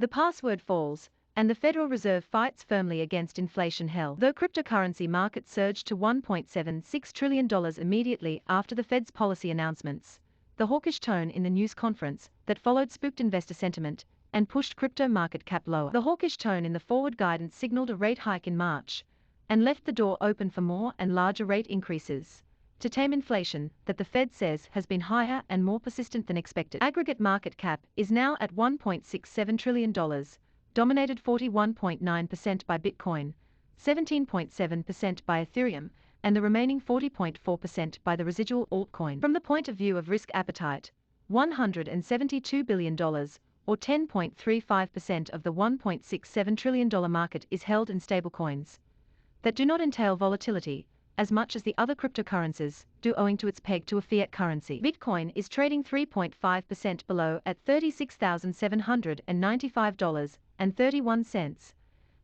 The password falls, and the Federal Reserve fights firmly against inflation hell. Though cryptocurrency markets surged to $1.76 trillion immediately after the Fed's policy announcements, the hawkish tone in the news conference that followed spooked investor sentiment and pushed crypto market cap lower. The hawkish tone in the forward guidance signaled a rate hike in March and left the door open for more and larger rate increases to tame inflation that the Fed says has been higher and more persistent than expected. Aggregate market cap is now at $1.67 trillion, dominated 41.9% by Bitcoin, 17.7% by Ethereum, and the remaining 40.4% by the residual altcoin. From the point of view of risk appetite, $172 billion, or 10.35% of the $1.67 trillion market is held in stablecoins that do not entail volatility, as much as the other cryptocurrencies do owing to its peg to a fiat currency. Bitcoin is trading 3.5% below at $36,795.31,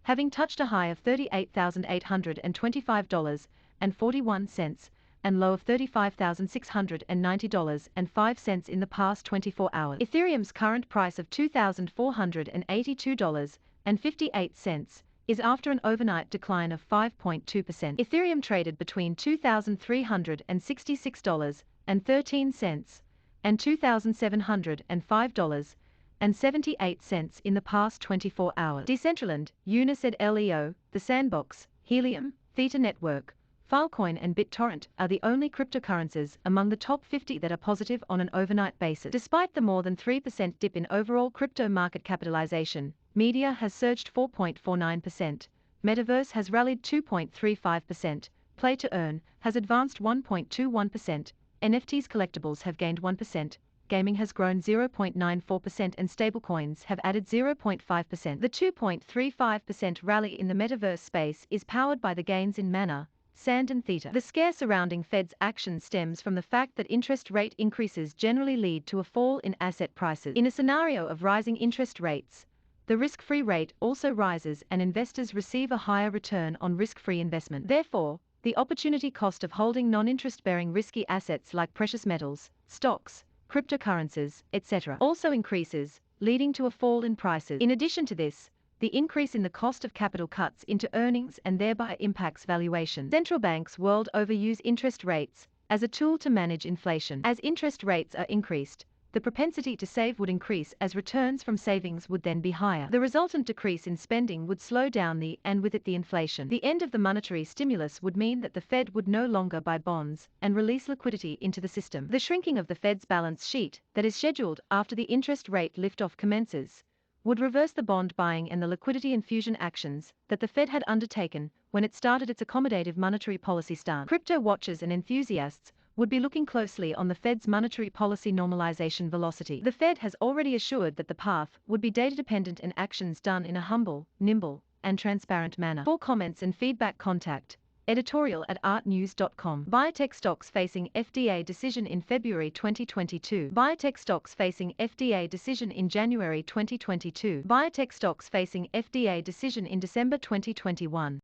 having touched a high of $38,825.41 and low of $35,690.05 in the past 24 hours. Ethereum's current price of $2,482.58 is after an overnight decline of 5.2%. Ethereum traded between $2,366.13 and $2,705.78 in the past 24 hours. Decentraland, Unised LEO, the Sandbox, Helium, Theta Network, Filecoin and BitTorrent are the only cryptocurrencies among the top 50 that are positive on an overnight basis. Despite the more than 3% dip in overall crypto market capitalization, media has surged 4.49%, metaverse has rallied 2.35%, play to earn has advanced 1.21%, NFTs collectibles have gained 1%, gaming has grown 0.94% and stablecoins have added 0.5%. The 2.35% rally in the metaverse space is powered by the gains in MANA, SAND and THETA. The scare surrounding Fed's action stems from the fact that interest rate increases generally lead to a fall in asset prices. In a scenario of rising interest rates, the risk-free rate also rises and investors receive a higher return on risk-free investment. Therefore, the opportunity cost of holding non-interest-bearing risky assets like precious metals, stocks, cryptocurrencies, etc. also increases, leading to a fall in prices. In addition to this, the increase in the cost of capital cuts into earnings and thereby impacts valuation. Central banks world over use interest rates as a tool to manage inflation. As interest rates are increased, the propensity to save would increase as returns from savings would then be higher. The resultant decrease in spending would slow down and with it the inflation. The end of the monetary stimulus would mean that the Fed would no longer buy bonds and release liquidity into the system. The shrinking of the Fed's balance sheet that is scheduled after the interest rate liftoff commences would reverse the bond buying and the liquidity infusion actions that the Fed had undertaken when it started its accommodative monetary policy stance. Crypto watchers and enthusiasts would be looking closely on the Fed's monetary policy normalization velocity. The Fed has already assured that the path would be data-dependent and actions done in a humble, nimble, and transparent manner. For comments and feedback, contact editorial@artnews.com. Biotech stocks facing FDA decision in February 2022. Biotech stocks facing FDA decision in January 2022. Biotech stocks facing FDA decision in December 2021.